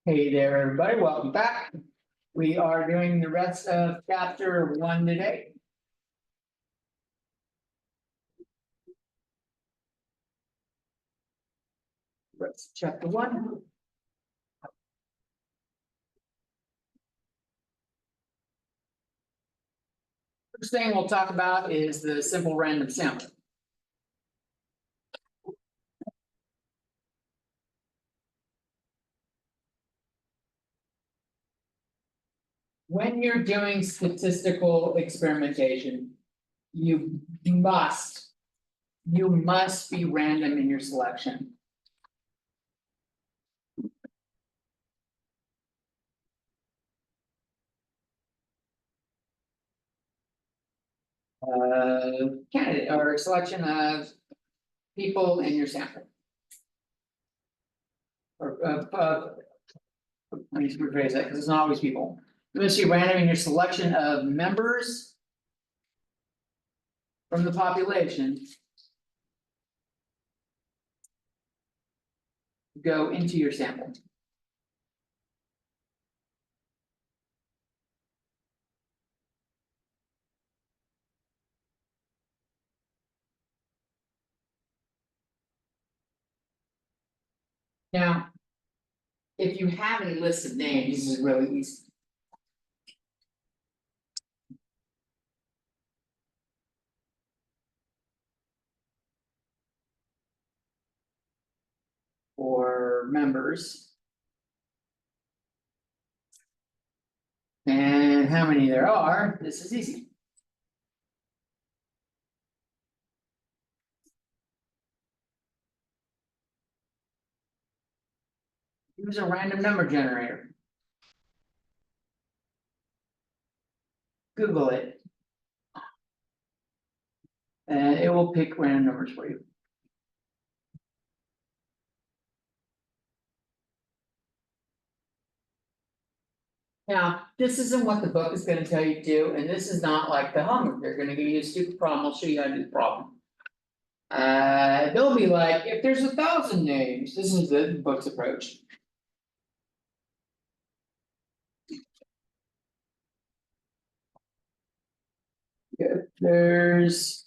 Hey there, everybody, welcome back. We are doing the rest of chapter 1 today. Rest of chapter 1. First thing we'll talk about is the simple random sample. When you're doing statistical experimentation, you must be random in your selection. Candidate or selection of people in your sample. Or let me rephrase that, because it's not always people. You must be random in your selection of members from the population. Go into your sample. Now. If you have any list of names, this is really easy. Or members. And how many there are, this is easy. Use a random number generator. Google it. And it will pick random numbers for you. Now, this isn't what the book is gonna tell you to do, and this is not like the homework, they're gonna give you a stupid problem, I'll show you how to do the problem. They'll be like, if there's 1,000 names, this is the book's approach. If there's.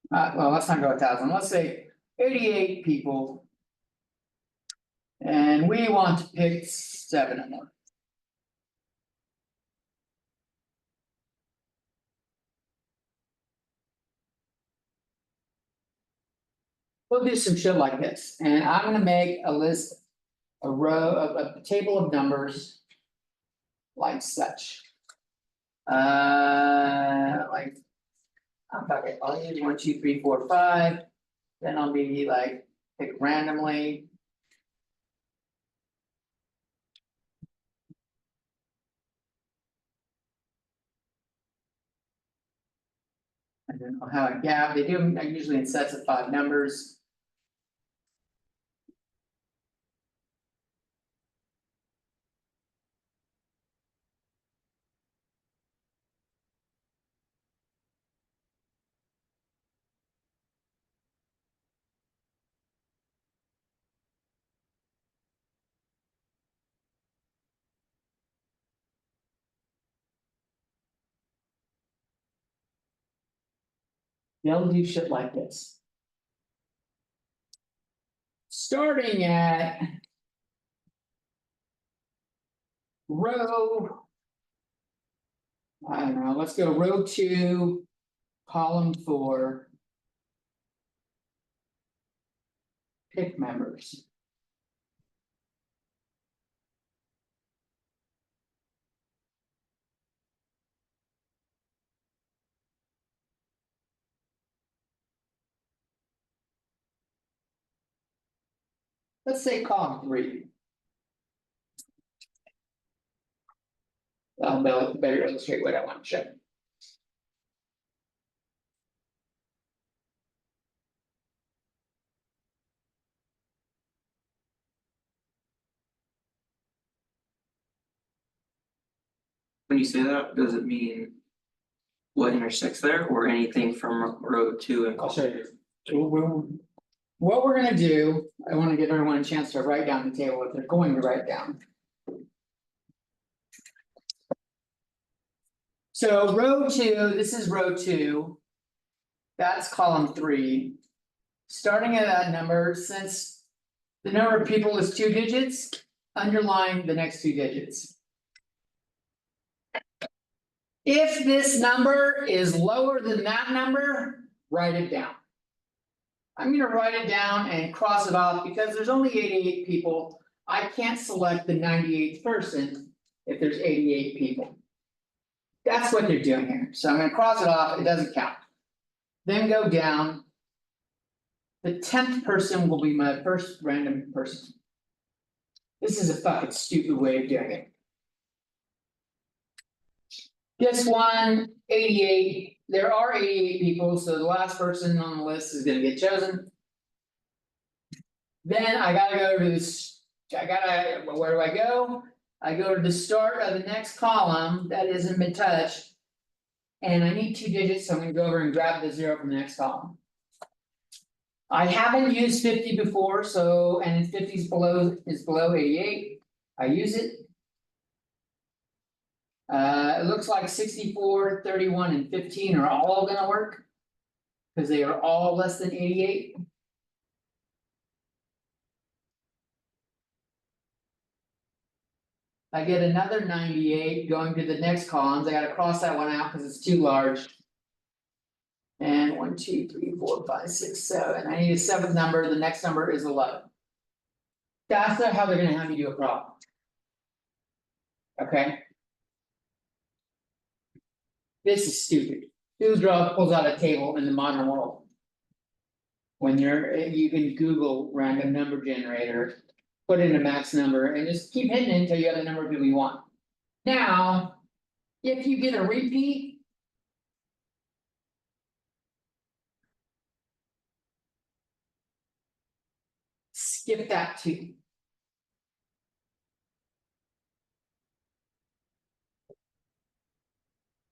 Well, let's not go 1,000, let's say 88 people. And we want to pick 7 of them. We'll do some shit like this, and I'm gonna make a list, a row of a table of numbers. Like such. Like. Okay, I'll use 1, 2, 3, 4, 5. Then I'll be like, pick randomly. And then I'll have a gap, they do them usually in sets of 5 numbers. They'll do shit like this. Starting at. Row. I don't know, let's go row 2. Column 4. Pick members. Let's say column 3. I'll better illustrate what I want to show. When you say that, does it mean? What intersects there or anything from row 2 and I'll column? show you. what we're gonna do, I wanna give everyone a chance to write down the table if they're going to write down. So row 2, this is row 2. That's column 3. Starting at that number, since the number of people is 2 digits, underline the next 2 digits. If this number is lower than that number, write it down. I'm gonna write it down and cross it off because there's only 88 people. I can't select the 98th person if there's 88 people. That's what they're doing here, so I'm gonna cross it off, it doesn't count. Then go down. The 10th person will be my first random person. This is a fucking stupid way of doing it. This one, 88, there are 88 people, so the last person on the list is gonna get chosen. Then I gotta go to this, where do I go? I go to the start of the next column that hasn't been touched. And I need 2 digits, so I'm gonna go over and grab the 0 from the next column. I haven't used 50 before, so, and 50 is below 88, I use it. It looks like 64, 31, and 15 are all gonna work. Cause they are all less than 88. I get another 98 going to the next columns, I gotta cross that one out because it's too large. And 1, 2, 3, 4, 5, 6, 7, I need a 7th number, the next number is 11. That's not how they're gonna have me do a problem. Okay. This is stupid. Who pulls out a table in the modern world? When you can Google random number generator. Put in a max number and just keep hitting it until you have the number of people you want. Now, if you get a repeat. Skip that too.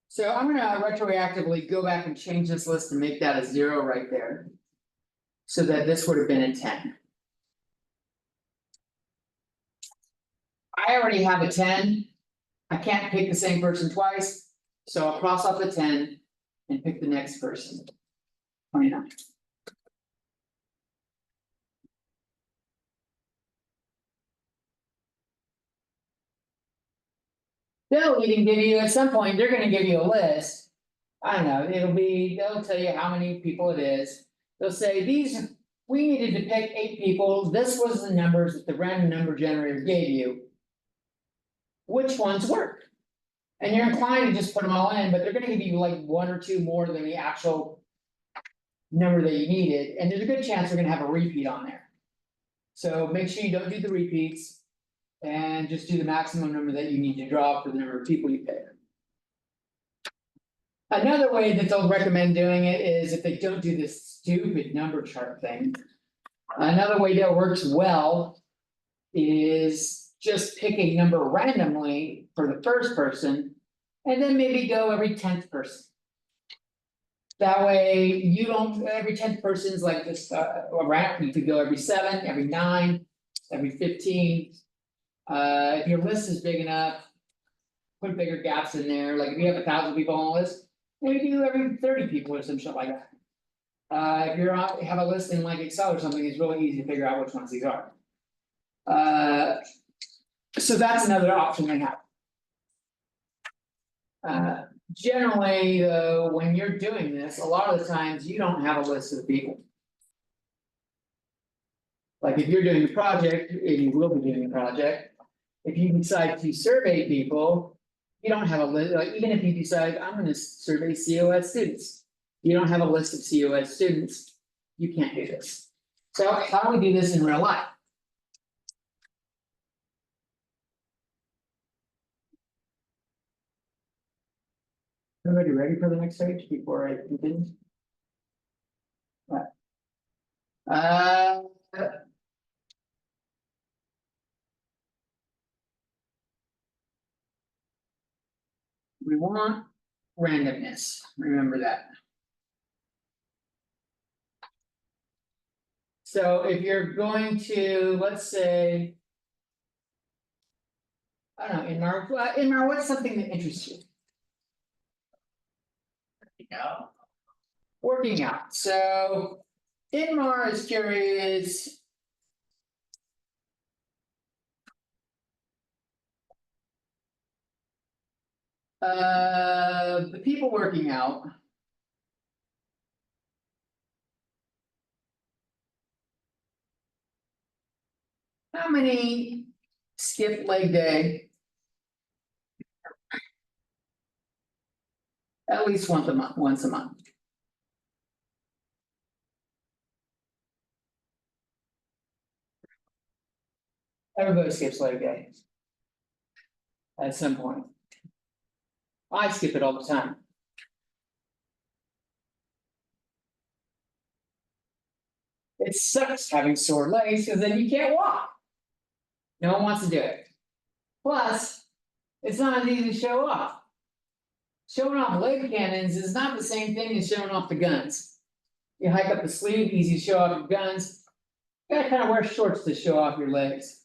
So I'm gonna retroactively go back and change this list and make that a 0 right there. So that this would have been a 10. I already have a 10. I can't pick the same person twice, so I'll cross off the 10 and pick the next person. 29. They'll even give you, at some point, they're gonna give you a list. I don't know, they'll tell you how many people it is. They'll say we needed to pick 8 people, this was the numbers that the random number generator gave you. Which ones work? And you're inclined to just put them all in, but they're gonna give you like 1 or 2 more than the actual number that you needed, and there's a good chance they're gonna have a repeat on there. So make sure you don't do the repeats. And just do the maximum number that you need to draw for the number of people you pick. Another way that they'll recommend doing it is if they don't do this stupid number chart thing. Another way that works well is just pick a number randomly for the first person. And then maybe go every 10th person. That way you don't, every 10th person is like this around, you could go every 7, every 9, every 15. If your list is big enough. Put bigger gaps in there, like if you have 1,000 people on the list, maybe do every 30 people or some shit like that. If you're on, have a list in like Excel or something, it's really easy to figure out which ones these are. So that's another option they have. Generally, though, when you're doing this, a lot of the times you don't have a list of people. Like if you're doing a project, and you will be doing a project. If you decide to survey people, you don't have a list, like even if you decide, I'm gonna survey COS students. You don't have a list of COS students, you can't do this. So how do we do this in real life? Everybody ready for the next page before I continue? Right. We want randomness, remember that. So if you're going to, let's say. I don't know, Inmar, what's something that interests you? Yeah, Working out, so Inmar is curious. The people working out. How many skip leg day? At least once a month. Everybody skips leg day. At some point. I skip it all the time. It sucks having sore legs because then you can't walk. No one wants to do it. Plus, it's not as easy to show off. Showing off leg cannons is not the same thing as showing off the guns. You hike up the sleeve, easy to show off your guns. You gotta kind of wear shorts to show off your legs.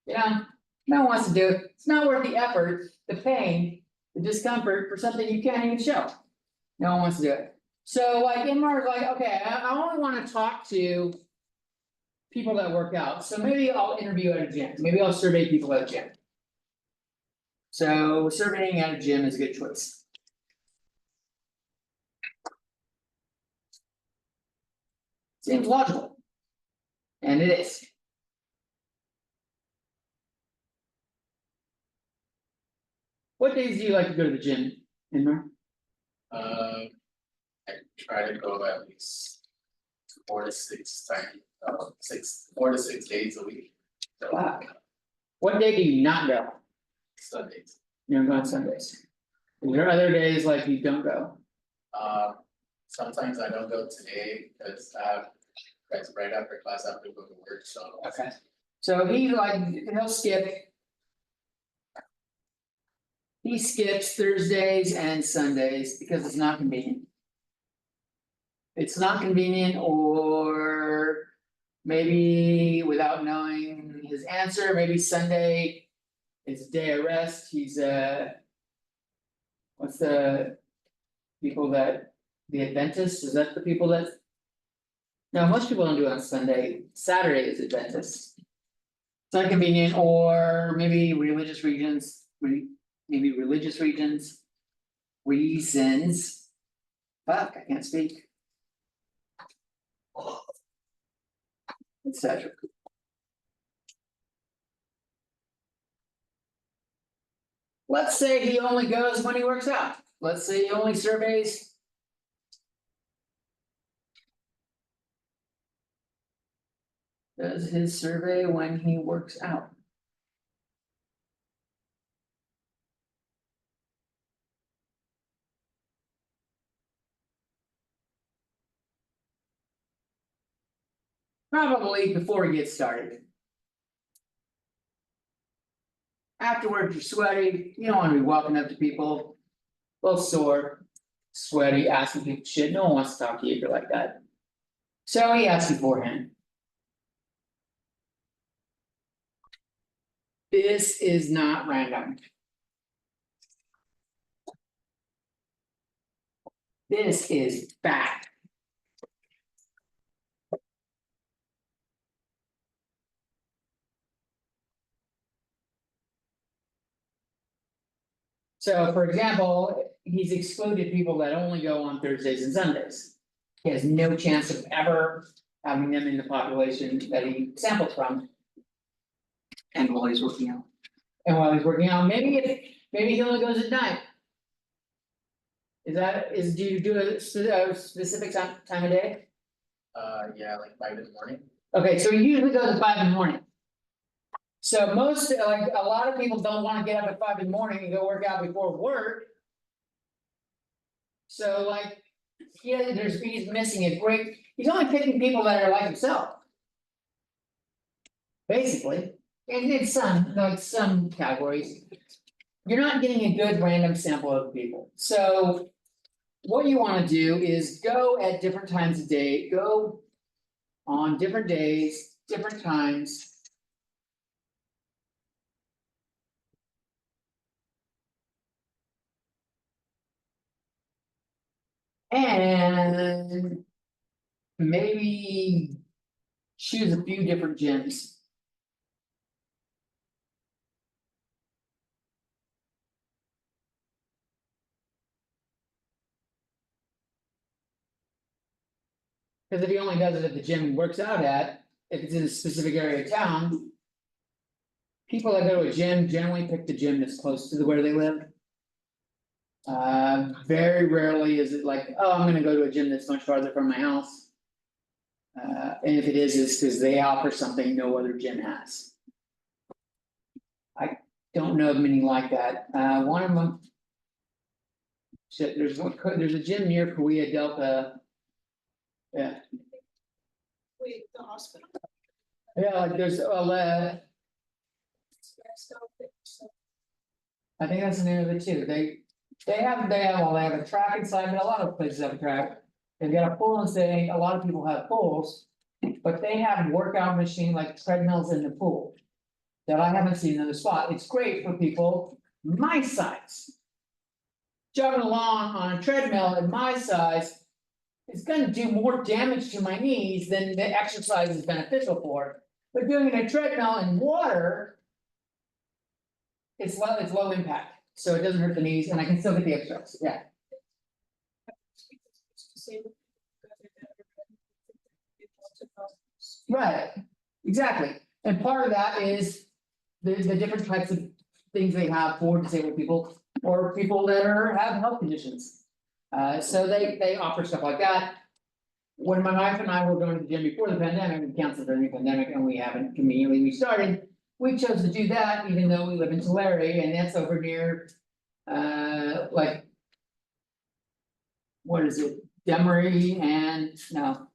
You know, no one wants to do it. It's not worth the effort, the pain, the discomfort for something you can't even show. No one wants to do it. So like Inmar's like, okay, I only wanna talk to people that work out, so maybe I'll interview at a gym, maybe I'll survey people at a gym. So surveying at a gym is a good choice. Seems logical. And it is. What days do you like to go to the gym, Inmar? I try to go at least 4 to 6 times, 4 to 6 days a week. So, Wow. What day do you not go? Sundays. You don't go on Sundays. Is there other days like you don't go? Sometimes I don't go today because I have, guys, right after class, I have to go to work, so. Okay. So he'll skip. He skips Thursdays and Sundays because it's not convenient. It's not convenient, or maybe without knowing his answer, maybe Sunday is a day of rest, he's what's the people that, the Adventists, is that the people that? No, most people don't do it on Sunday, Saturday is Adventist. It's not convenient, or maybe religious regions, maybe religious regions. Reasons. Fuck, I can't speak. Etc. Let's say he only goes when he works out. Let's say he only surveys. Does his survey when he works out. Probably before he gets started. Afterwards, you're sweaty, you don't wanna be walking up to people. Both sore, sweaty, asking people shit, no one wants to talk to you if you're like that. So he asks beforehand. This is not random. This is fact. So for example, he's excluded people that only go on Thursdays and Sundays. He has no chance of ever having them in the population that he sampled from. And while he's working out. And while he's working out, maybe he only goes at night. Do you do a specific time of day? Yeah, like 5 in the morning. Okay, so he usually goes at 5 in the morning. So most, like, a lot of people don't wanna get up at 5 in the morning and go work out before work. So like, yeah, he's missing a great, he's only picking people that are like himself. Basically, and in some categories. You're not getting a good random sample of people, so. What you wanna do is go at different times of day, go. on different days, different times. And maybe choose a few different gyms. Cause if he only does it at the gym he works out at, if it's in a specific area of town. People that go to a gym generally pick the gym that's close to where they live. Very rarely is it like, oh, I'm gonna go to a gym that's much farther from my house. And if it is, it's because they offer something no other gym has. I don't know of many like that, one of them. Shit, there's a gym near Korea Delta. Yeah, Wait, the hospital. yeah, like there's, I think that's the name of it too, they have a track inside, but a lot of places have a track. They've got a pool and saying, a lot of people have pools, but they have workout machine like treadmills in the pool. That I haven't seen in another spot, it's great for people my size. Jogging along on a treadmill at my size. It's gonna do more damage to my knees than the exercise is beneficial for, but doing a treadmill in water. It's low impact, so it doesn't hurt the knees and I can still get the exercise, yeah. Right, exactly, and part of that is the different types of things they have for disabled people or people that have health conditions. So they offer stuff like that. When my wife and I were going to the gym before the pandemic, we canceled during the pandemic and we haven't conveniently restarted. We chose to do that even though we live in Tulare and that's over near, like. What is it, Demery and, no.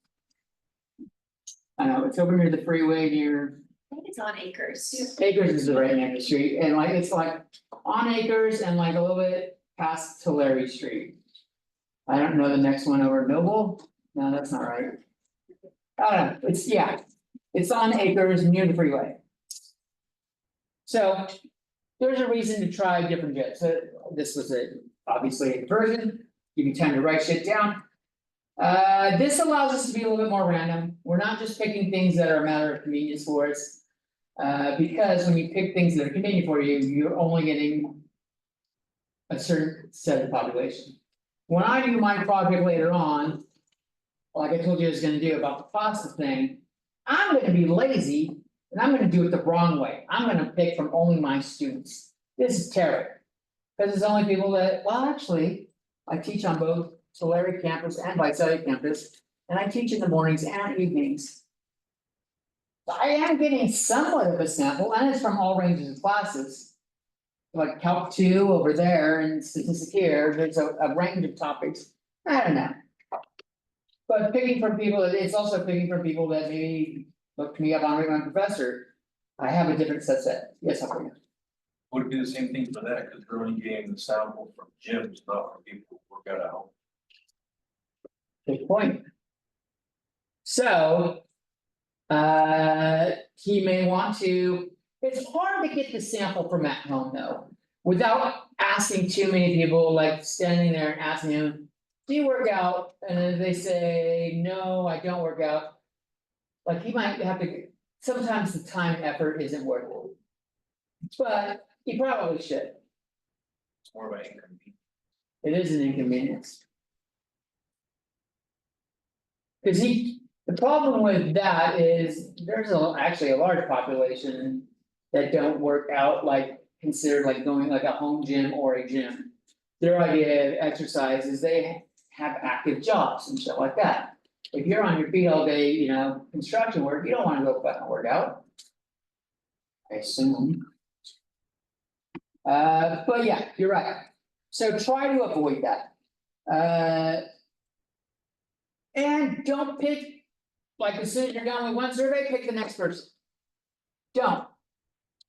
I know, it's over near the freeway near, I think it's on Acres. Acres is the right name of the street, and like, it's like on Acres and like a little bit past Tulare Street. I don't know the next one over Noble, no, that's not right. I don't know, it's, yeah, it's on Acres near the freeway. So, there's a reason to try different gyms, so this was obviously a conversion, give you time to write shit down. This allows us to be a little bit more random, we're not just picking things that are a matter of convenience for us. Because when you pick things that are convenient for you, you're only getting a certain set of the population. When I do my project later on, like I told you I was gonna do about the FOSTA thing, I'm gonna be lazy and I'm gonna do it the wrong way. I'm gonna pick from only my students. This is terrible. Cause it's only people that, well, actually, I teach on both Tulare campus and Visalia campus, and I teach in the mornings and evenings. I am getting somewhat of a sample, and it's from all ranges of classes. Like Calc 2 over there and statistics here, there's a range of topics, I don't know. But picking from people, it's also picking from people that maybe look me up on my professor. I have a different set, yes, I'll bring it. Would it be the same thing for that, because we're only getting the sample from gyms, not from people who work out at home? Good point. So. He may want to, it's hard to get the sample from at home though. Without asking too many people, like standing there and asking him, do you work out? And then they say, no, I don't work out. Like he might have to, sometimes the time and effort isn't worth it. But he probably should, It's more of an inconvenience. it is an inconvenience. Cause the problem with that is there's actually a large population that don't work out like considered like going like a home gym or a gym. Their idea of exercise is they have active jobs and stuff like that. If you're on your feet all day, you know, construction work, you don't wanna go fucking work out. I assume. But yeah, you're right. So try to avoid that. And don't pick. Like as soon as you're done with one survey, pick the next person. Don't.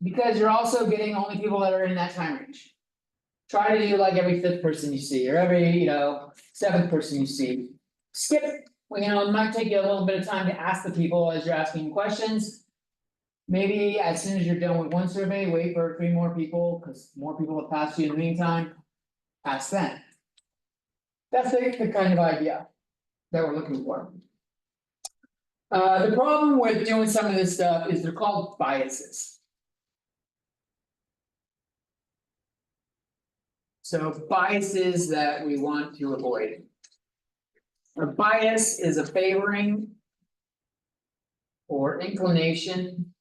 Because you're also getting only people that are in that time range. Try to do like every fifth person you see, or every, you know, seventh person you see. Skip Well, it might take you a little bit of time to ask the people as you're asking questions. Maybe as soon as you're done with one survey, wait for 3 more people, cause more people have passed you in the meantime. Ask them. That's the kind of idea that we're looking for. The problem with doing some of this stuff is they're called biases. So biases that we want to avoid. A bias is a favoring or inclination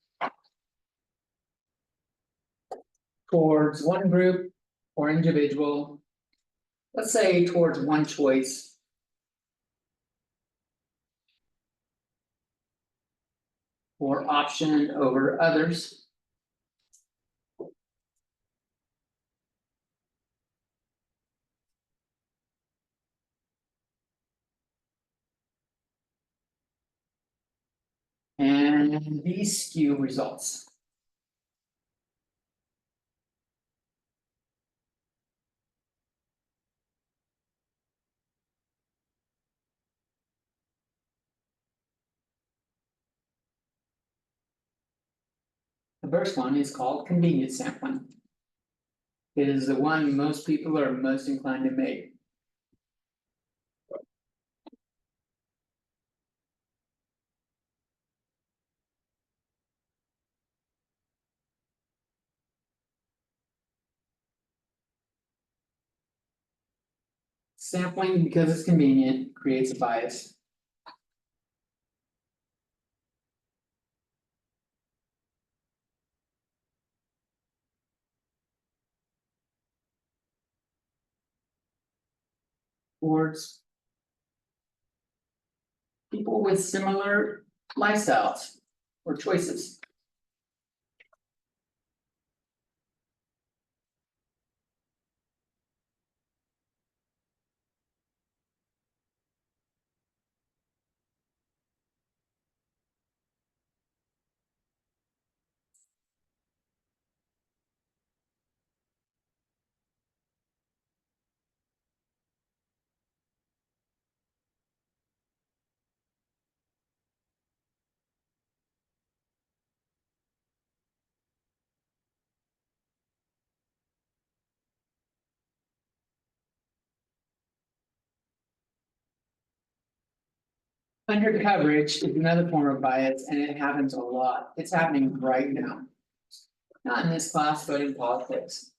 towards one group or individual. Let's say towards one choice. Or option over others. And these skew results. The first one is called convenience sampling. It is the one most people are most inclined to make. Sampling, because it's convenient, creates a bias. Towards people with similar lifestyles or choices. Under coverage is another form of bias and it happens a lot. It's happening right now. Not in this class, but in politics.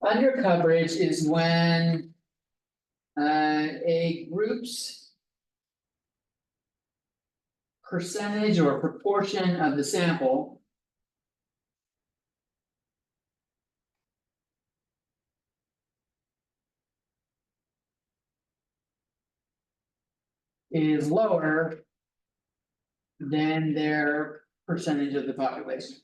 Under coverage is when a group's percentage or proportion of the sample is lower than their percentage of the population.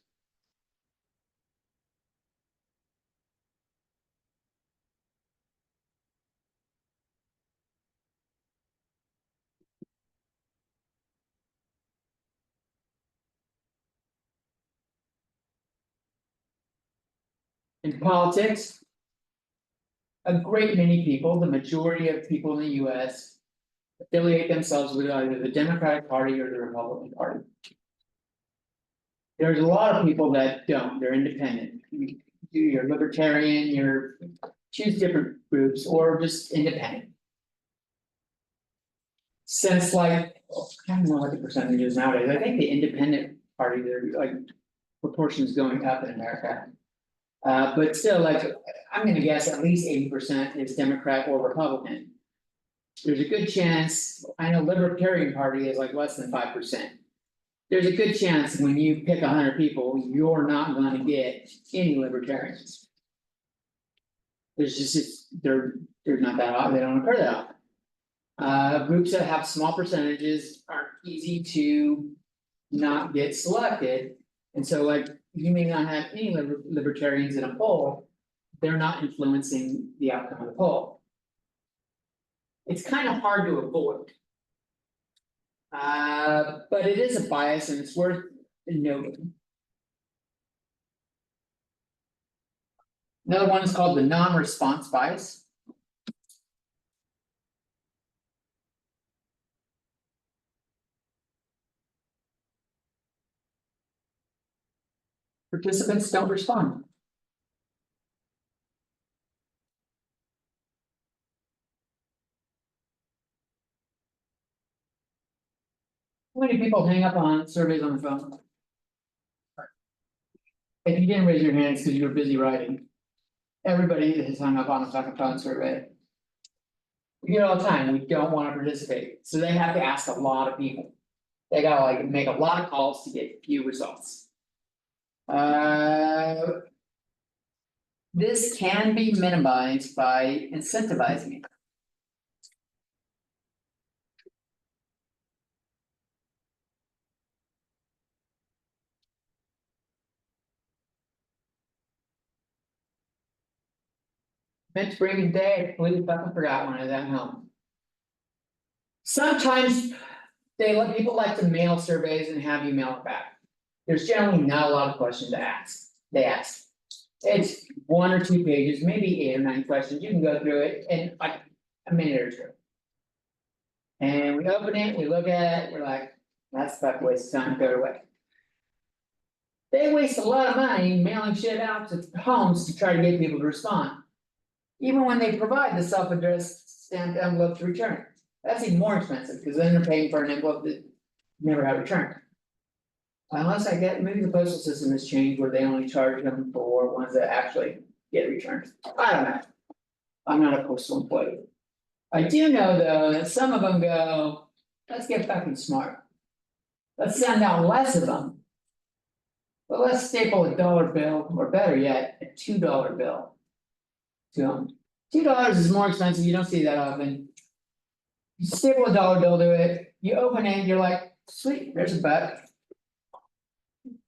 In politics, a great many people, the majority of people in the US. Affiliate themselves with either the Democratic Party or the Republican Party. There's a lot of people that don't, they're independent. You're libertarian, you're choose different groups or just independent. Since like, I don't know what the percentage is nowadays, I think the independent party, they're like proportions going up in America. But still, like, I'm gonna guess at least 80% is Democrat or Republican. There's a good chance, I know Libertarian Party is like less than 5%. There's a good chance when you pick 100 people, you're not gonna get any libertarians. There's just, they're not that often, they don't occur that often. Groups that have small percentages are easy to not get selected. And so like, you may not have any libertarians in a poll, they're not influencing the outcome of the poll. It's kind of hard to avoid. But it is a bias and it's worth noting. Another one is called the non-response bias. participants don't respond. How many people hang up on surveys on the phone? If you didn't raise your hands because you were busy writing. Everybody has hung up on a fucking phone survey. We get it all the time, we don't wanna participate, so they have to ask a lot of people. They gotta like make a lot of calls to get few results. This can be minimized by incentivizing it. Meant to bring it today, completely fucking forgot when I was at home. Sometimes they let people like to mail surveys and have you mail it back. There's generally not a lot of questions to ask, they ask. It's 1 or 2 pages, maybe 8 or 9 questions, you can go through it in like a minute or 2. And we open it, we look at it, we're like, that's fuck waste of time, throw it away. They waste a lot of money mailing shit out to homes to try to get people to respond. Even when they provide the self-addressed stamped envelope to return, that's even more expensive, because then they're paying for an envelope that never had returned. Unless I get, maybe the postal system has changed where they only charge them for ones that actually get returned, I don't know. I'm not a postal employee. I do know though that some of them go, let's get fucking smart. Let's send out less of them. But let's staple a dollar bill, or better yet, a $2 bill. To them, $2 is more expensive, you don't see that often. You staple a dollar bill to it, you open it, you're like, sweet, there's a buck.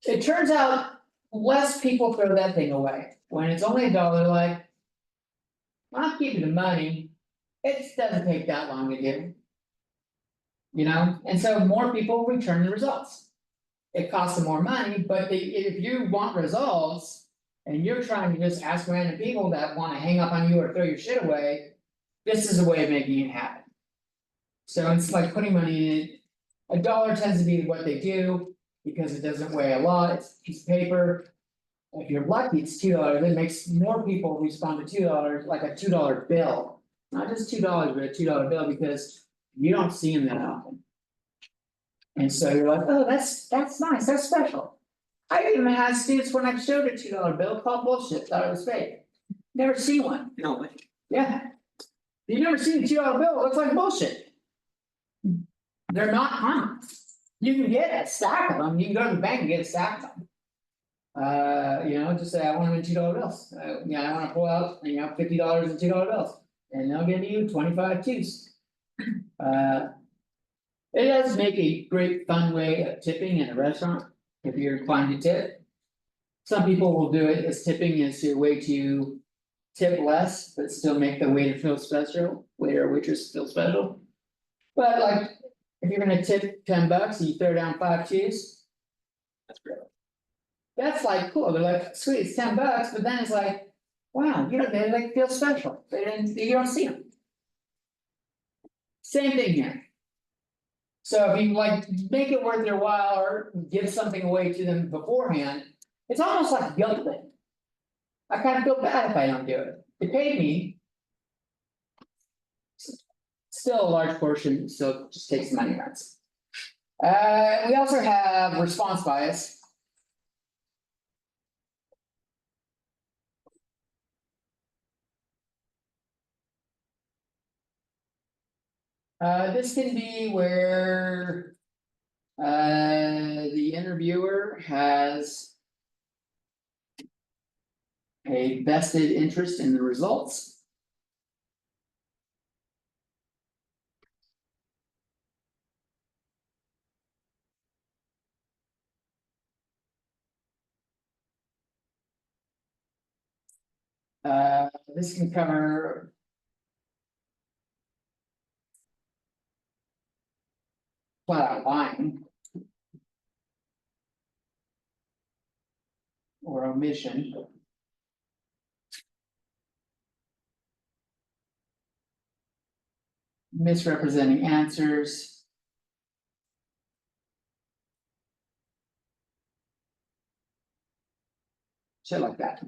It turns out less people throw that thing away, when it's only $1, like. I'm keeping the money, it doesn't take that long to do. You know, and so more people return the results. It costs them more money, but if you want results. And you're trying to just ask random people that wanna hang up on you or throw your shit away, this is a way of making it happen. So it's like putting money in it, $1 tends to be what they do, because it doesn't weigh a lot, it's a piece of paper. If you're lucky, it's $2, it makes more people respond to $2, like a $2 bill. Not just $2, but a $2 bill, because you don't see them that often. And so you're like, oh, that's nice, that's special. I even had students when I showed a $2 bill called bullshit, thought it was fake. Never seen one, No, but yeah. You never seen a $2 bill, it looks like bullshit. They're not common. You can get a stack of them, you can go to the bank and get a stack of them. You know, just say, I want them in $2 bills, yeah, I wanna pull out, you know, $50 in $2 bills. And they'll give you 25 twos. It does make a great fun way of tipping in a restaurant, if you're inclined to tip. Some people will do it as tipping as a way to tip less, but still make the waiter feel special, waiter or waitress feel special. But like, if you're gonna tip $10 and you throw down 5 twos. That's great. That's like cool, they're like, sweet, it's $10, but then it's like, wow, you know, they like feel special, you don't see them. Same thing here. So if you like make it worth their while or give something away to them beforehand, it's almost like a guilt thing. I kind of feel bad if I don't do it, they paid me. Still a large portion, still just takes money rents. We also have response bias. This can be where. The interviewer has. A vested interest in the results. This can cover. Flat out lying. Or omission. Misrepresenting answers. Shit like that.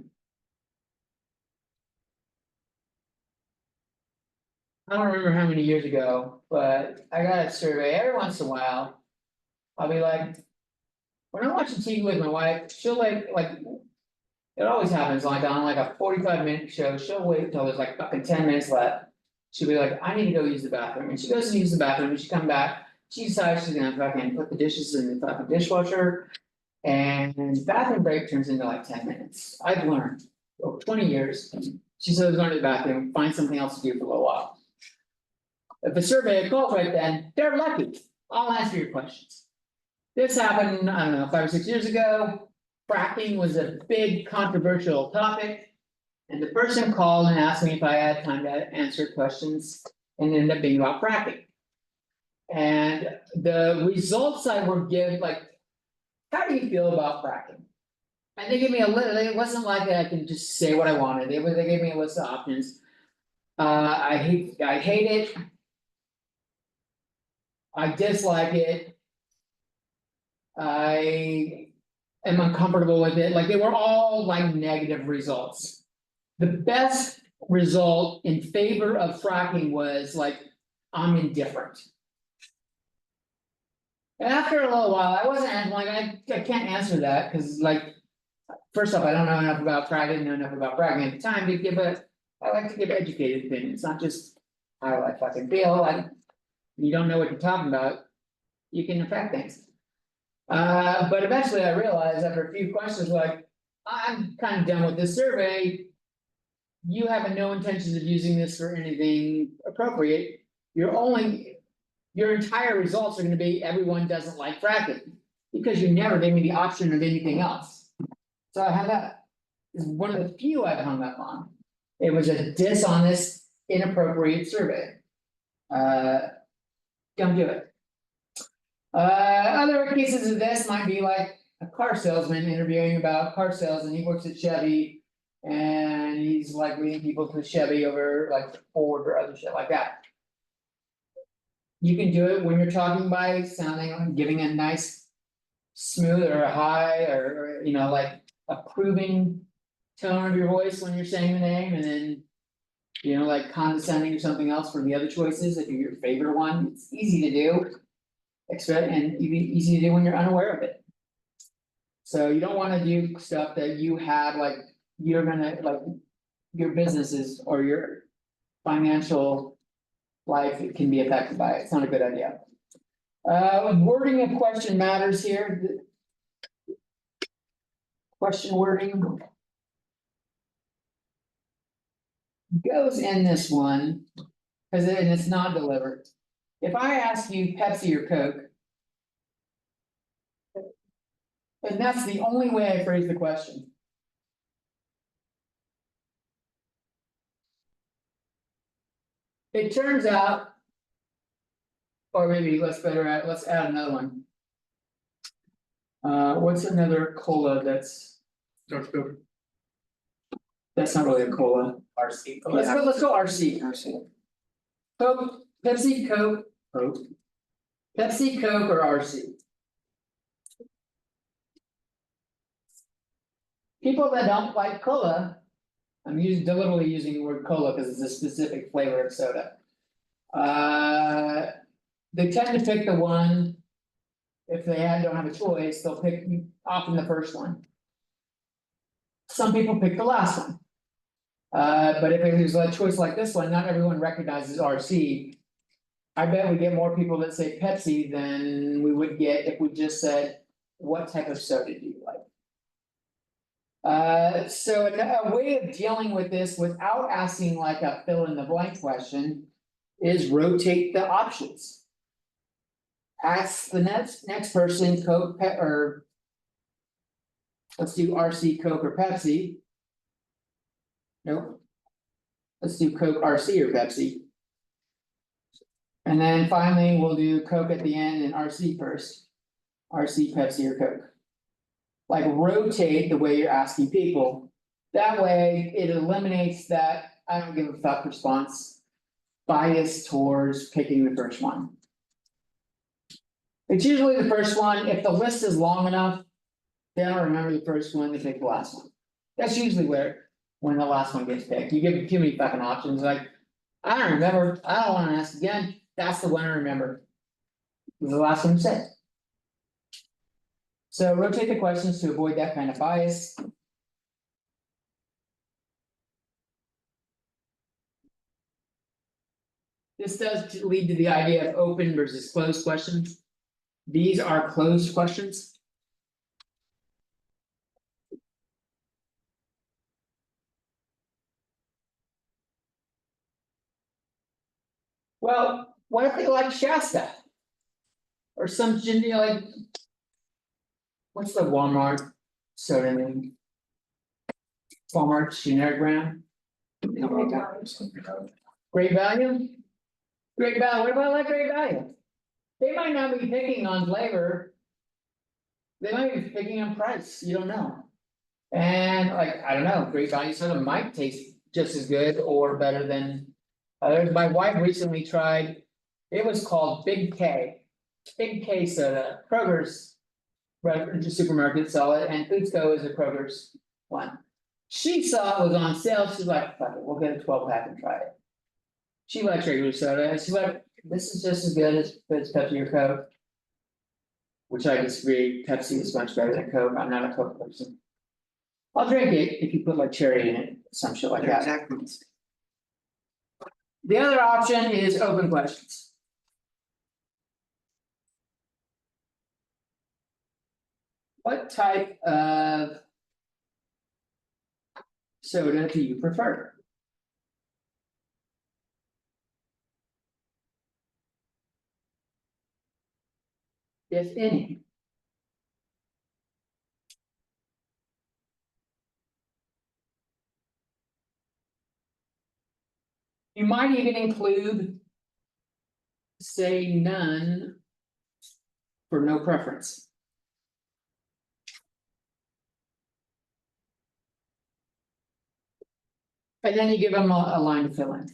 I don't remember how many years ago, but I got a survey every once in a while. I'll be like. When I'm watching TV with my wife, she'll like. It always happens, like on like a 45-minute show, she'll wait until there's like fucking 10 minutes left. She'll be like, I need to go use the bathroom, and she goes and uses the bathroom, and she come back, she decides she's gonna fucking put the dishes in the fucking dishwasher. And bathroom break turns into like 10 minutes, I've learned over 20 years, she says going to the bathroom, find something else to do for a little while. If the survey calls right then, they're lucky, I'll answer your questions. This happened, I don't know, 5 or 6 years ago. Fracking was a big controversial topic. And the person called and asked me if I had time to answer questions, and it ended up being about fracking. And the results I were given, like, how do you feel about fracking? And they gave me a list, it wasn't like I can just say what I wanted, they gave me a list of options. I hate it. I dislike it. I am uncomfortable with it, like they were all like negative results. The best result in favor of fracking was like, I'm indifferent. And after a little while, I wasn't like, I can't answer that, cause like. First off, I don't know enough about fracking, I didn't know enough about fracking at the time to give I like to give educated opinions, not just how I fucking feel, you don't know what you're talking about. You can affect things. But eventually I realized after a few questions, like, I'm kind of done with this survey. You have no intentions of using this for anything appropriate. Your entire results are gonna be everyone doesn't like fracking. Because you never gave me the option of anything else. So I have that, is one of the few I've hung up on. It was a dishonest, inappropriate survey. Don't do it. Other cases of this might be like a car salesman interviewing about car sales, and he works at Chevy. And he's like leading people to Chevy over like Ford or other shit like that. You can do it when you're talking by sounding, giving a nice. Smooth or a high or, you know, like approving tone of your voice when you're saying the name, and then. You know, like condescending or something else for the other choices, if you're your favorite one, it's easy to do. Expect and even easy to do when you're unaware of it. So you don't wanna do stuff that you have, like, you're gonna, like. Your businesses or your financial life can be affected by it, it's not a good idea. Wording of question matters here. Question wording. Goes in this one, cause it's not delivered. If I ask you Pepsi or Coke. And that's the only way I phrase the question. It turns out. Or maybe let's add another one. What's another cola that's. That's not really a cola. RC. Let's go RC. Coke, Pepsi, Coke, Pepsi, Coke, or RC? People that don't like cola, I'm deliberately using the word cola because it's a specific flavor of soda. They tend to pick the one. If they don't have a choice, they'll pick often the first one. Some people pick the last one. But if there's a choice like this one, not everyone recognizes RC. I bet we get more people that say Pepsi than we would get if we just said, what type of soda do you like? So a way of dealing with this without asking like a fill in the blank question is rotate the options. Ask the next person Coke, or let's do RC, Coke, or Pepsi. Nope. Let's do Coke, RC, or Pepsi. And then finally, we'll do Coke at the end and RC first. RC, Pepsi, or Coke. Like rotate the way you're asking people. That way, it eliminates that I don't give a fuck response. Bias towards picking the first one. It's usually the first one. If the list is long enough, they don't remember the first one, they pick the last one. That's usually when the last one gets picked, you give too many fucking options, like. I don't remember, I don't wanna ask again, that's the one I remember. It was the last one you said. So rotate the questions to avoid that kind of bias. This does lead to the idea of open versus closed questions. These are closed questions. Well, what if they like Shasta? Or some, like. What's the Walmart soda name? Walmart generic brand, Great Value? Great Value, what about like Great Value? They might not be picking on flavor. They might be picking on price, you don't know. And like, I don't know, Great Value soda might taste just as good or better than. Others, my wife recently tried, it was called Big K. Big K soda, Kroger's. Right, just supermarket sell it, and Foodsco is a Kroger's one. She saw it was on sale, she's like, fuck it, we'll get a 12-pack and try it. She likes regular soda, and she's like, this is just as good as Pepsi or Coke. Which I disagree, Pepsi is much better than Coke, I'm not a Coke person. I'll drink it if you put like cherry in it, some shit like They're that. exactly. The other option is open questions. What type of soda do you prefer? If any. You might even include. Say none. For no preference. And then you give them a line to fill in.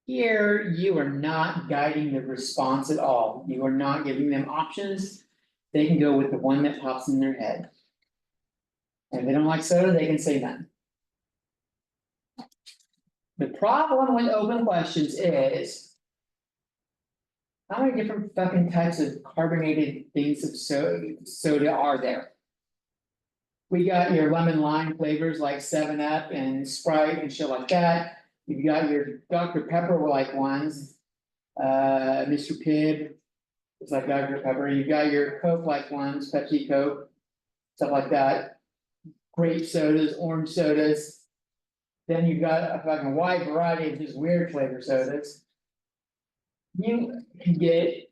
Here, you are not guiding the response at all, you are not giving them options. They can go with the one that pops in their head. And if they don't like soda, they can say none. The problem with open questions is. How many different fucking types of carbonated things of soda are there? We got your lemon lime flavors like 7-Up and Sprite and shit like that. You've got your Dr. Pepper like ones. Mr. Pibb. It's like Dr. Pepper. You've got your Coke like ones, Pepsi Coke. Stuff like that. Grape sodas, orange sodas. Then you've got a fucking wide variety of just weird flavor sodas. You can get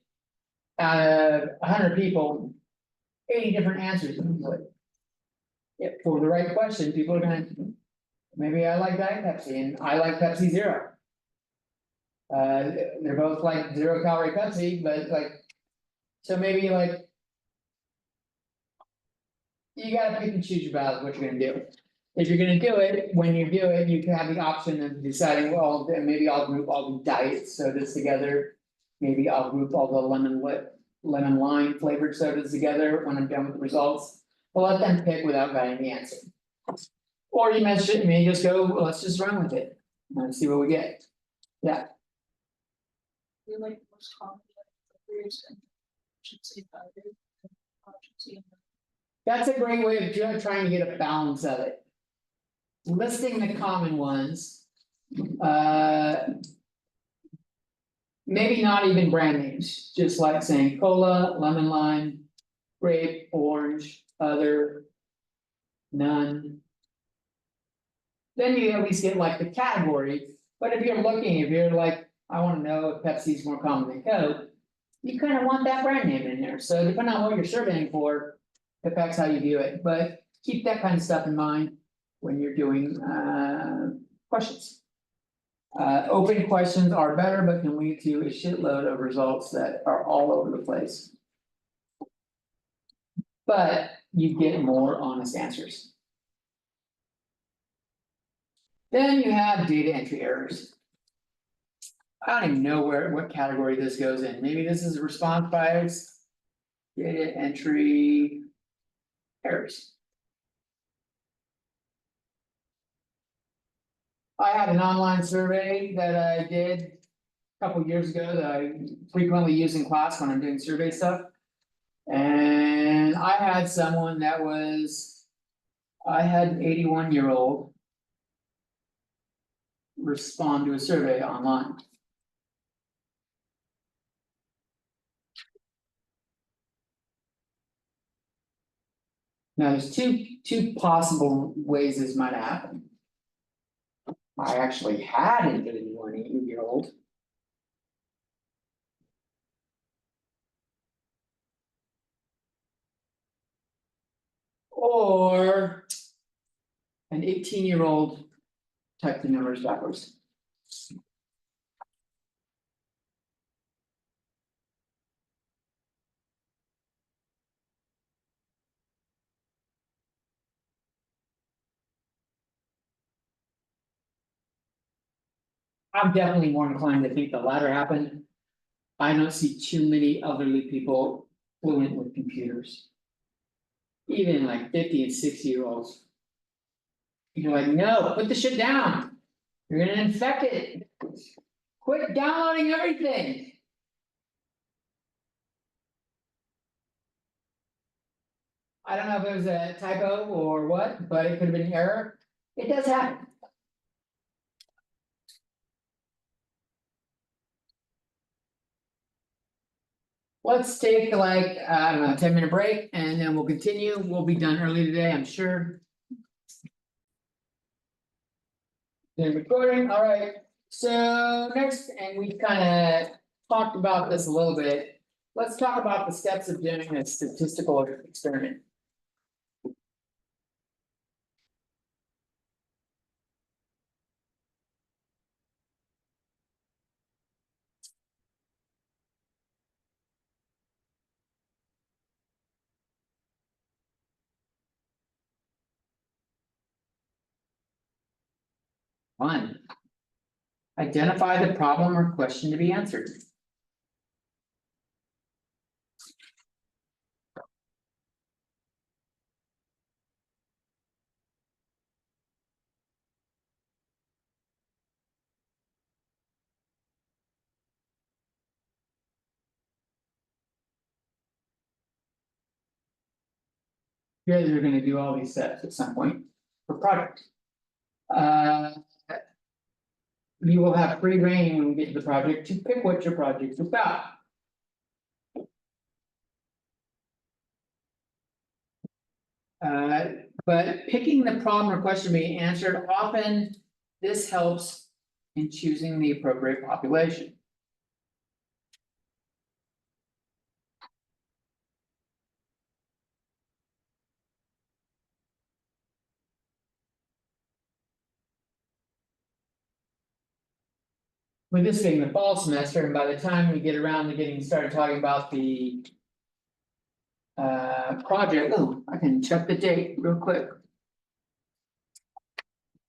out of 100 people, 80 different answers usually. If for the right question, people are gonna, maybe I like Diet Pepsi and I like Pepsi Zero. They're both like 0-calorie Pepsi, but like, so maybe like. You gotta pick and choose your battles, what you're gonna do. If you're gonna do it, when you do it, you can have the option of deciding, well, then maybe I'll group all the diet sodas together. Maybe I'll group all the lemon lime flavored sodas together when I'm done with the results. But let them pick without guiding the answer. Or you may just go, well, let's just run with it and see what we get. Yeah, We like the most common, like, the flavors and should say powder. Option C. that's a great way of trying to get a balance of it. Listing the common ones. Maybe not even brand names, just like saying cola, lemon lime, grape, orange, other. None. Then you at least get like the category, but if you're like, I wanna know if Pepsi's more common than Coke. You kinda want that brand name in there, so depending on what you're surveying for. Affects how you view it, but keep that kind of stuff in mind when you're doing questions. Open questions are better, but can lead to a shitload of results that are all over the place. But you get more honest answers. Then you have data entry errors. I don't even know what category this goes in, maybe this is response bias. Data entry. Errors. I had an online survey that I did a couple years ago that I frequently use in class when I'm doing survey stuff. And I had someone that was, I had an 81-year-old. Respond to a survey online. Now, there's two possible ways this might happen. I actually had an 81-year-old. Or an 18-year-old typed the numbers backwards. I'm definitely more inclined to think the latter happened. I don't see too many elderly people fluent with computers. Even like 50 and 60-year-olds. You're like, no, put the shit down. You're gonna infect it. Quit downloading everything. I don't know if it was a typo or what, but it could have been an error. It does happen. Let's take like, I don't know, 10-minute break and then we'll continue. We'll be done early today, I'm sure. Then recording, all right. So next, and we kind of talked about this a little bit. Let's talk about the steps of doing a statistical experiment. One. Identify the problem or question to be answered. You guys are gonna do all these steps at some point for project. You will have free reign when we get to the project to pick what your project's about. But picking the problem or question to be answered, often this helps in choosing the appropriate population. With this being the fall semester, and by the time we get around to getting started talking about the project, oh, I can check the date real quick.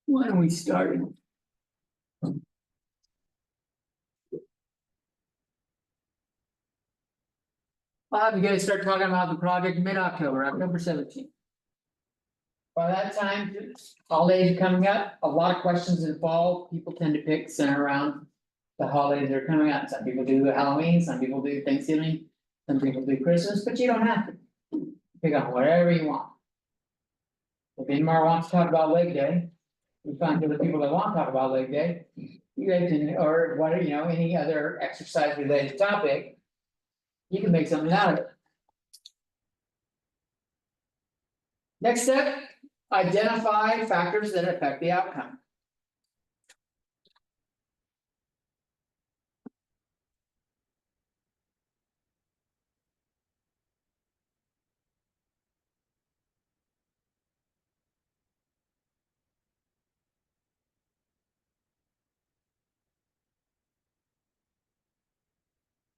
When we started. I'll have you guys start talking about the project mid-October, October 17th. By that time, holidays are coming up, a lot of questions in the fall, people tend to pick center around. The holidays that are coming up, some people do Halloween, some people do Thanksgiving, some people do Christmas, but you don't have to. Pick on whatever you want. If anybody wants to talk about Leg Day, we find other people that want to talk about Leg Day. You guys can, or what, any other exercise related topic. You can make something out of it. Next step, identify factors that affect the outcome.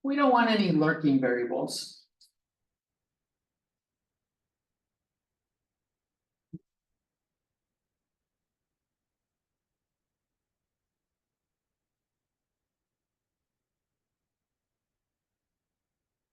We don't want any lurking variables.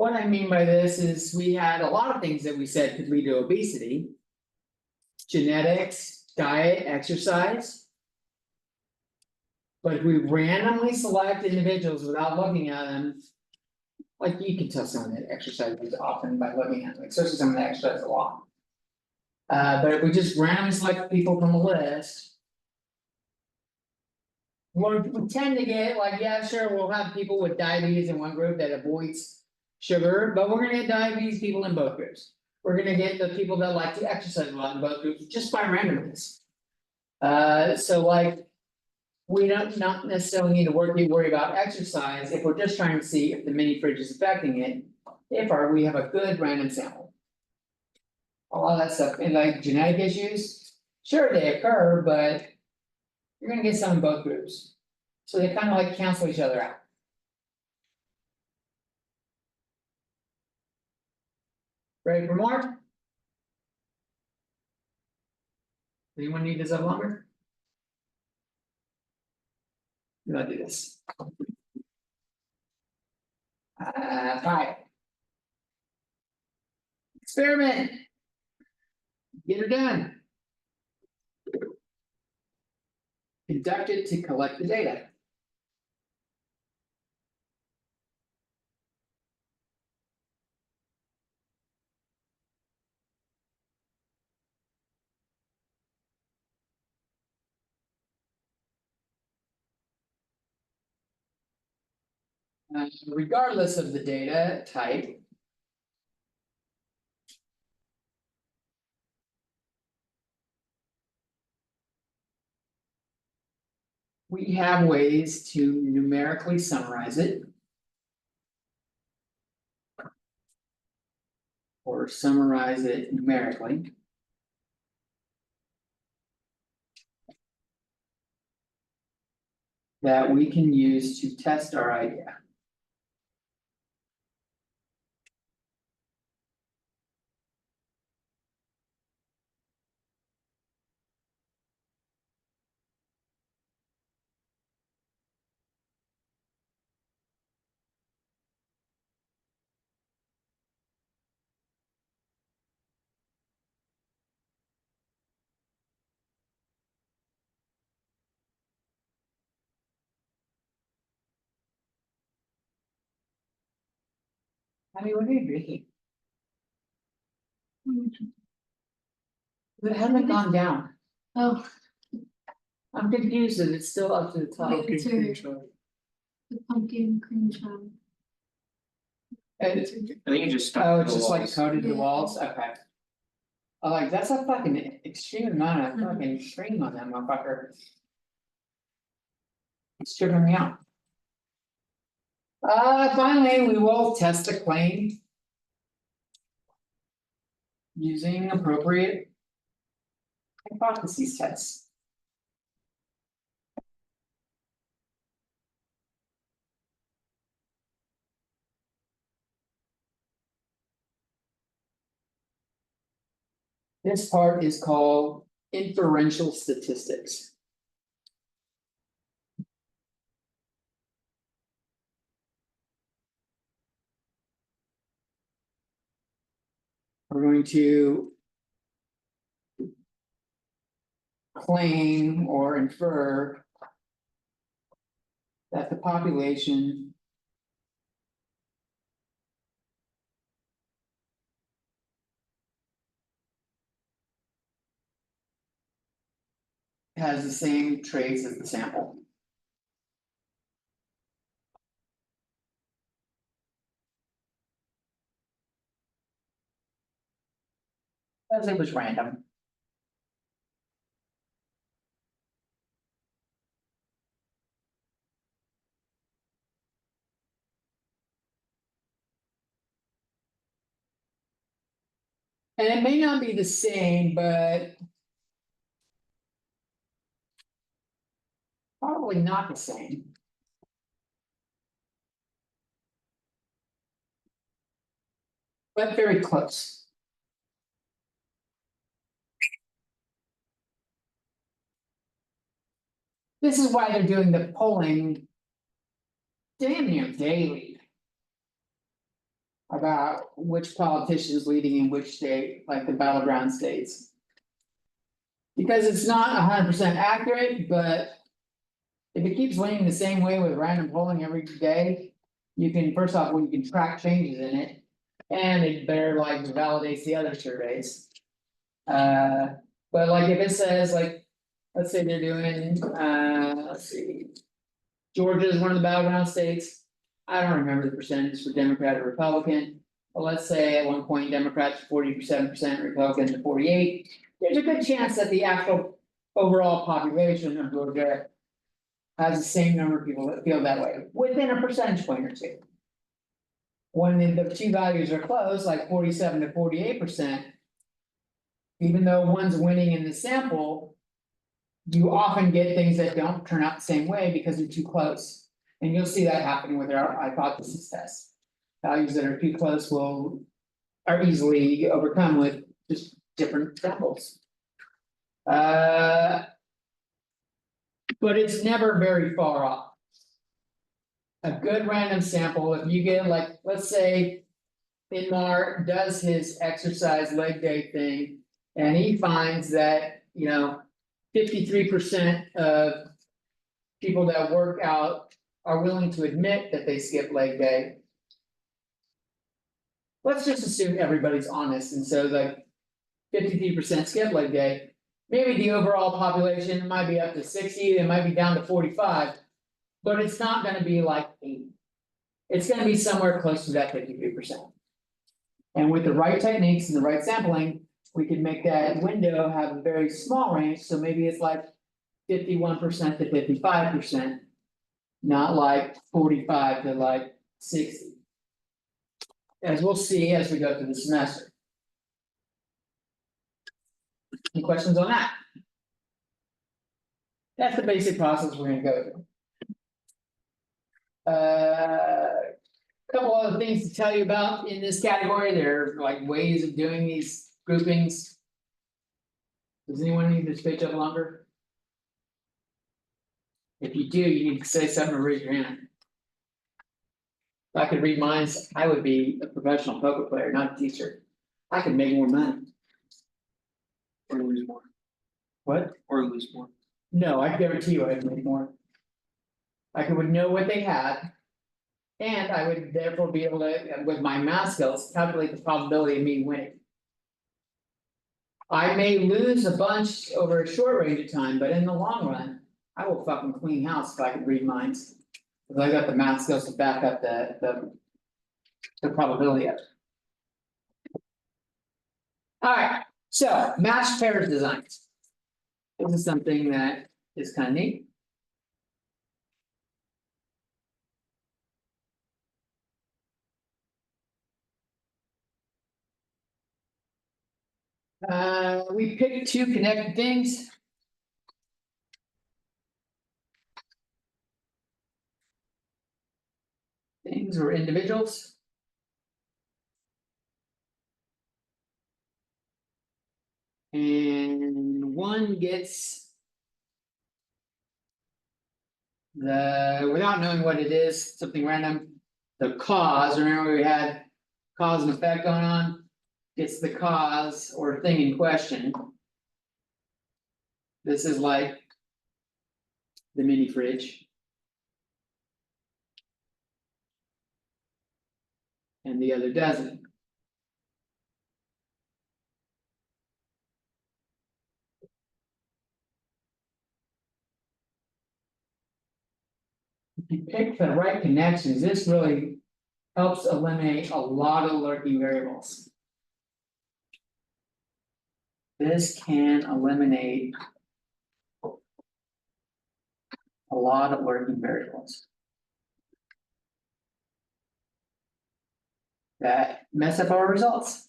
what I mean by this is we had a lot of things that we said could lead to obesity. Genetics, diet, exercise. But if we randomly select individuals without looking at them. Like you can tell someone that exercises often by looking at them, especially someone that exercises a lot. But if we just randomly select people from a list. We tend to get like, yeah, sure, we'll have people with diabetes in one group that avoids sugar, but we're gonna get diabetes people in both groups. We're gonna get the people that like to exercise a lot in both groups, just by randomness. So like. We don't not necessarily need to worry about exercise if we're just trying to see if the mini fridge is affecting it. We have a good random sample. A lot of that stuff, and like genetic issues, sure, they occur, but. You're gonna get some in both groups. So they kind of like cancel each other out. Ready for more? Anyone need this up longer? Let's do this. 5. Experiment. Get her done. Conducted to collect the data. Regardless of the data type. We have ways to numerically summarize it. Or summarize it numerically. That we can use to test our idea. I mean, what are you drinking? It hasn't gone down. Oh, I'm confused that it's still up to the top. Wait, it's the pumpkin cream chai. And- I think you just stuck. Oh, to it's the just like walls. coated the Yeah. walls, okay. Oh, like, that's a fucking extreme amount of fucking cream on that motherfucker. It's tripping me out. Finally, we will test the claim. Using appropriate. Hypotheses tests. This part is called inferential statistics. We're going to. Claim or infer. That the population. Has the same traits as the sample. As it was random. And it may not be the same, but. Probably not the same. But very close. This is why they're doing the polling. Damn near daily. about which politician's leading in which state, like the battleground states. Because it's not 100% accurate, but if it keeps winning the same way with random polling every day, you can, first off, you can track changes in it. And it better like validates the other surveys. But like if it says like, let's say they're doing, let's see. Georgia is one of the battleground states. I don't remember the percentage for Democrat or Republican. But let's say at one point Democrats 47%, Republicans are 48. There's a good chance that the actual overall population of Georgia has the same number of people that feel that way, within a percentage point or two. When the two values are close, like 47 to 48%. Even though one's winning in the sample. You often get things that don't turn out the same way because they're too close. And you'll see that happen with our hypothesis test. Values that are too close are easily overcome with just different samples. But it's never very far off. A good random sample, if you get like, let's say. Inmar does his exercise leg day thing, and he finds that, 53% of. People that work out are willing to admit that they skip leg day. Let's just assume everybody's honest, and so like 53% skip leg day. Maybe the overall population might be up to 60, it might be down to 45. But it's not gonna be like 80. It's gonna be somewhere close to that 53%. And with the right techniques and the right sampling, we can make that window have a very small range, so maybe it's like 51% to 55%. Not like 45 to like 60. As we'll see as we go through the semester. Any questions on that? That's the basic process we're gonna go through. Couple other things to tell you about in this category, there are like ways of doing these groupings. Does anyone need this page up longer? If you do, you need to say something or raise your hand. If I could read minds, I would be a professional poker player, not a teacher. I could make more money. Or lose more, What? or lose more. No, I guarantee you I'd make more. I would know what they had. And I would therefore be able to, with my math skills, calculate the probability of me winning. I may lose a bunch over a short range of time, but in the long run, I will fucking clean house if I could read minds. Cause I got the math skills to back up the probability of it. Alright, so matched pairs designs. This is something that is kind of neat. We picked two connected things. Things or individuals. And one gets. Without knowing what it is, something random, the cause, remember we had cause and effect going on? It's the cause or thing in question. This is like. The mini fridge. And the other doesn't. If you pick the right connections, this really helps eliminate a lot of lurking variables. This can eliminate a lot of lurking variables that mess up our results.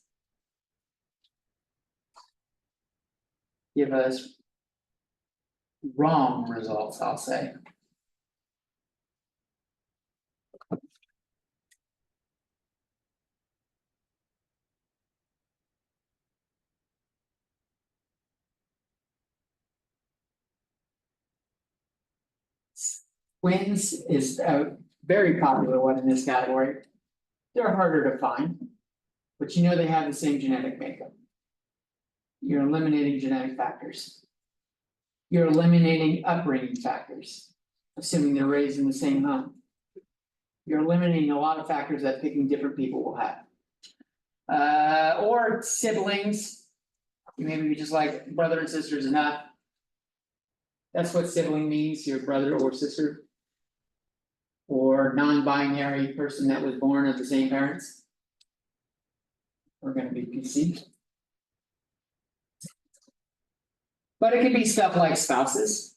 Give us wrong results, I'll say. Twins is a very popular one in this category. they're harder to find. But you know they have the same genetic makeup. You're eliminating genetic factors. You're eliminating upbringing factors, assuming they're raised in the same home. You're eliminating a lot of factors that picking different people will have. Or siblings, maybe you just like brother and sisters enough. That's what sibling means, your brother or sister. Or non-binary person that was born of the same parents. We're gonna be PC. But it could be stuff like spouses.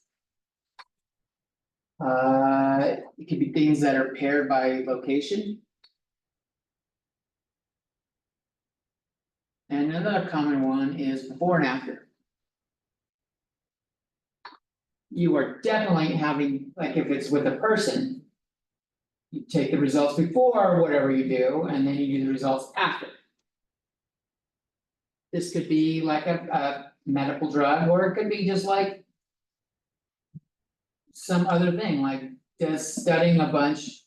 It could be things that are paired by location. And another common one is before and after. You are definitely having, like if it's with a person. You take the results before whatever you do, and then you do the results after. This could be like a medical drug, or it could be just like. Some other thing, like does studying a bunch.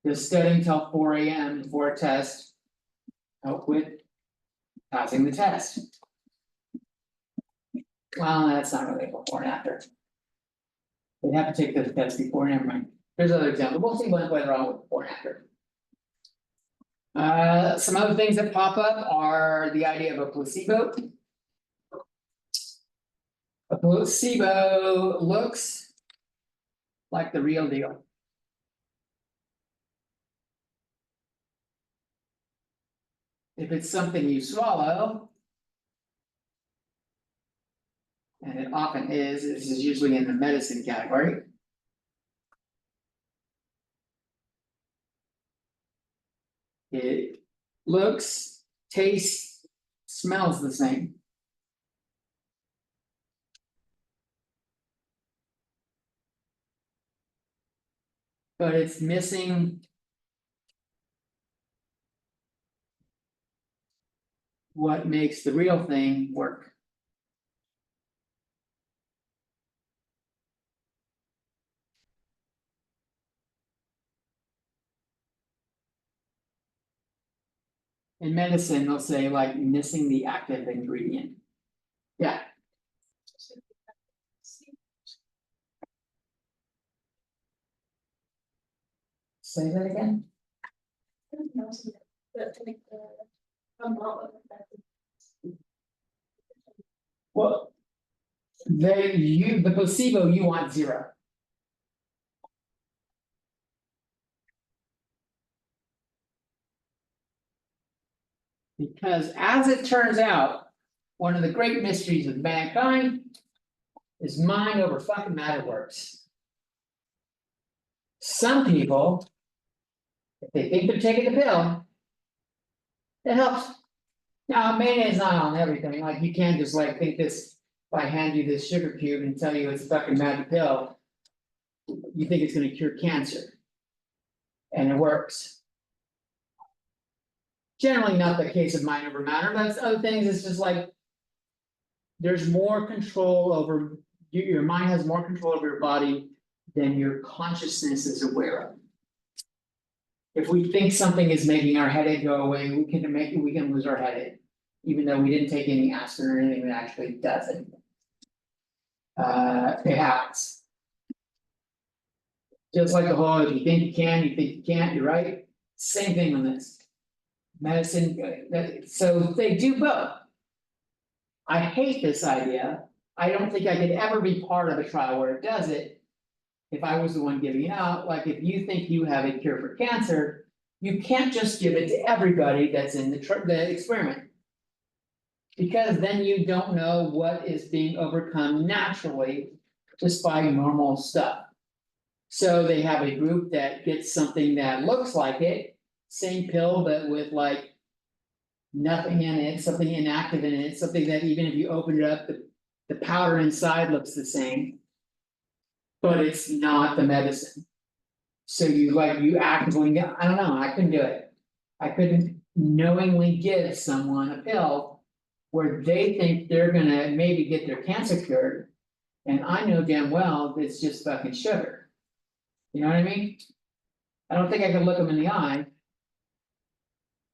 Does studying till 4 AM before a test. Help with passing the test? Well, that's not really before and after. They have to take the test before, never mind. There's other examples, we'll see what's wrong with before and after. Some other things that pop up are the idea of a placebo. A placebo looks like the real deal. If it's something you swallow. And it often is, this is usually in the medicine category. It looks, tastes, smells the same. But it's missing. What makes the real thing work? In medicine, they'll say like missing the active ingredient. Yeah, say that again. Well. The placebo, you want 0. Because as it turns out, one of the great mysteries of mankind. Is mind over fucking matter works. Some people. If they think they're taking the pill. It helps. Now, mayonnaise is not on everything, like you can't just like think this. If I hand you this sugar cube and tell you it's a fucking magic pill. You think it's gonna cure cancer. And it works. Generally not the case of mind over matter, but other things, it's just like. There's more control over, your mind has more control over your body than your consciousness is aware of. If we think something is making our headache go away, we can lose our headache. Even though we didn't take any aspirin or anything that actually does it. It happens. Just like the whole, if you think you can, you think you can't, you're right, same thing on this. Medicine, so they do both. I hate this idea, I don't think I could ever be part of a trial where it does it. If I was the one giving it out, like if you think you have a cure for cancer, you can't just give it to everybody that's in the experiment. Because then you don't know what is being overcome naturally just by normal stuff. So they have a group that gets something that looks like it, same pill, but with like. Nothing in it, something inactive in it, something that even if you open it up, the powder inside looks the same. But it's not the medicine. So you actively, I don't know, I couldn't do it. I couldn't knowingly give someone a pill. Where they think they're gonna maybe get their cancer cured. And I know damn well it's just fucking sugar. You know what I mean? I don't think I can look them in the eye.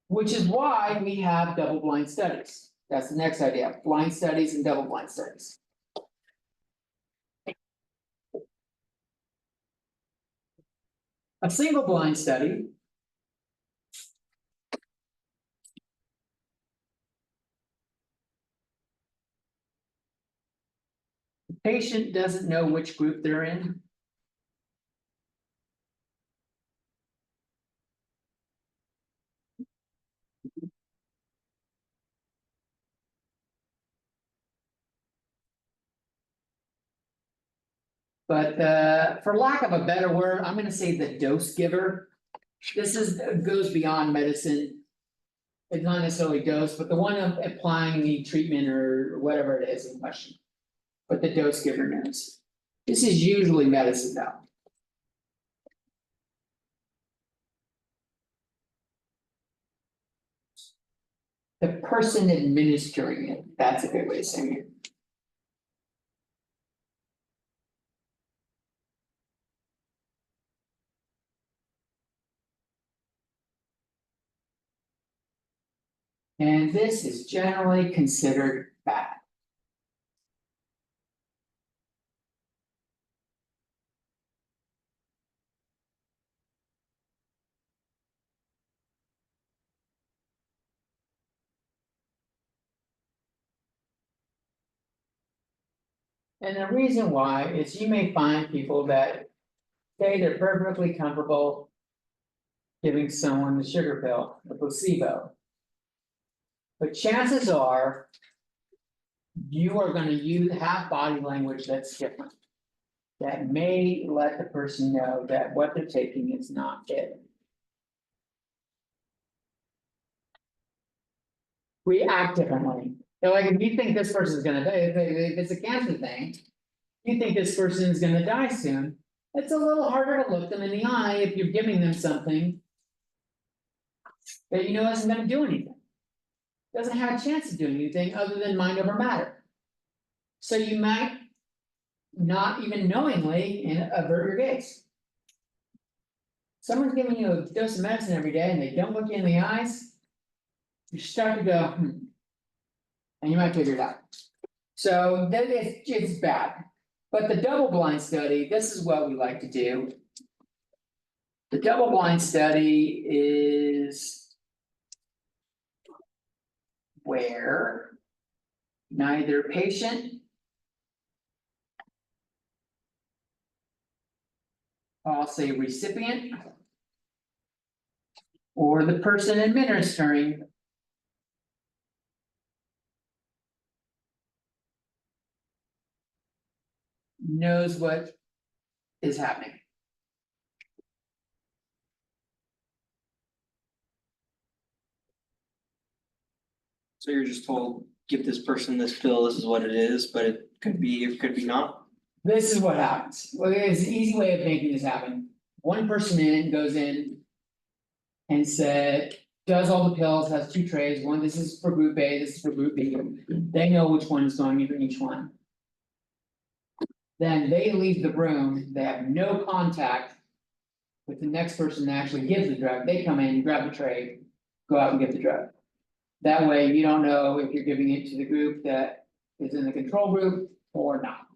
Which is why we have double blind studies. That's the next idea, blind studies and double blind studies. A single blind study. The patient doesn't know which group they're in. But for lack of a better word, I'm gonna say the dose giver. This goes beyond medicine. It's not necessarily dose, but the one applying the treatment or whatever it is in question. But the dose giver knows. This is usually medicine though. The person administering it, that's a good way of saying it. And this is generally considered bad. And the reason why is you may find people that say they're perfectly comfortable giving someone the sugar pill, the placebo. But chances are you are gonna have body language that's different. That may let the person know that what they're taking is not it. We act differently. They're like, if you think this person's gonna die, if it's a cancer thing. You think this person's gonna die soon, it's a little harder to look them in the eye if you're giving them something. That you know isn't gonna do anything. Doesn't have a chance of doing anything other than mind over matter. So you might not even knowingly avert your gaze. Someone's giving you a dose of medicine every day and they don't look you in the eyes. You start to go, and you might figure it out. So that it's bad. But the double blind study, this is what we like to do. The double blind study is where neither patient I'll say recipient or the person administering knows what is happening. So you're just told, give this person this pill, this is what it is, but it could be not. This is what happens. Well, there's an easy way of making this happen. One person goes in. And does all the pills, has 2 trays, one, this is for group A, this is for group B, they know which one is going into each one. Then they leave the room, they have no contact. With the next person that actually gives the drug, they come in, grab the tray, go out and get the drug. That way you don't know if you're giving it to the group that is in the control group or not.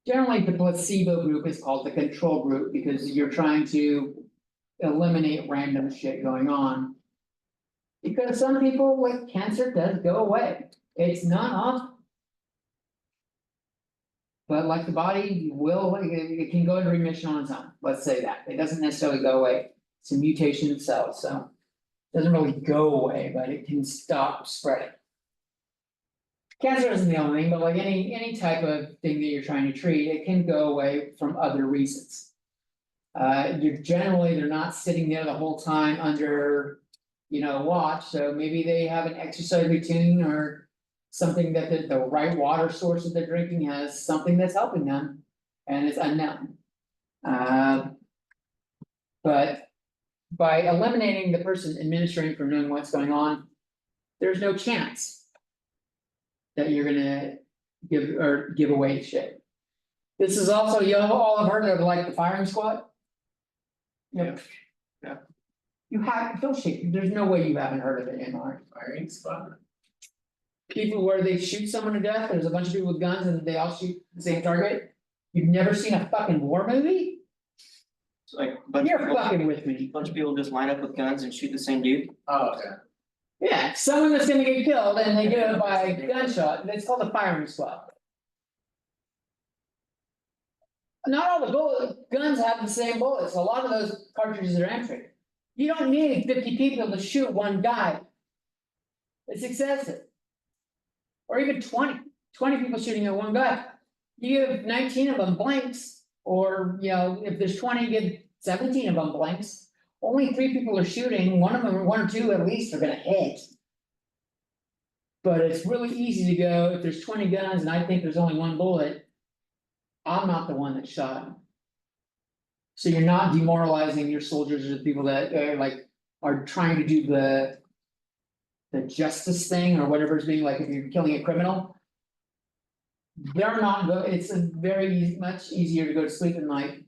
Generally, the placebo group is called the control group because you're trying to eliminate random shit going on. Because some people with cancer does go away, it's not off. But like the body will, it can go into remission on its own, let's say that, it doesn't necessarily go away, it's a mutation of cells, so. It doesn't really go away, but it can stop spreading. Cancer isn't the only thing, but like any type of thing that you're trying to treat, it can go away from other reasons. They're not sitting there the whole time under, watch, so maybe they have an exercise routine or. Something that the right water source that they're drinking has something that's helping them, and it's unknown. But by eliminating the person administering from knowing what's going on, there's no chance. That you're gonna give away shit. This is also, you all have heard of like the firing squad. Yep. Yeah. You have, don't shake, there's no way you haven't heard of it in our. Firing squad. People where they shoot someone to death, there's a bunch of people with guns and they all shoot the same target. You've never seen a fucking war movie? It's like a bunch of You're people, fucking with me. bunch of people just line up with guns and shoot the same dude. Oh, okay. Yeah, someone that's gonna get killed and they do it by gunshot, and it's called a firing squad. Not all the guns have the same bullets, a lot of those cartridges are empty. You don't need 50 people to shoot one guy. It's excessive. Or even 20 people shooting at one guy. You have 19 of them blanks, or, you know, if there's 20, give 17 of them blanks. Only 3 people are shooting, one or two at least are gonna hit. But it's really easy to go, if there's 20 guns and I think there's only one bullet. I'm not the one that shot him. So you're not demoralizing your soldiers or the people that are trying to do the. The justice thing or whatever is being like, if you're killing a criminal. They're not it's a very much easier to go to sleep at night.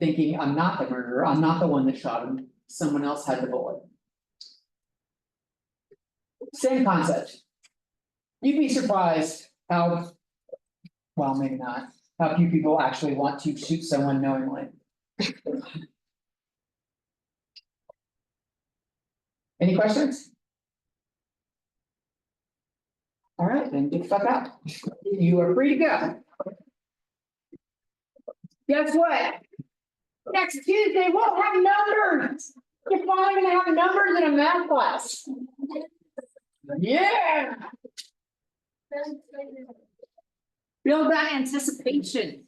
Thinking, I'm not the murderer, I'm not the one that shot him, someone else had the bullet. Same concept. You'd be surprised how. Well, maybe not, how few people actually want to shoot someone knowingly. Any questions? All right, then get the fuck out. You are free to go. Guess what? Next Tuesday, we'll have numbers. You're finally gonna have numbers in a math class. Yeah, build that anticipation.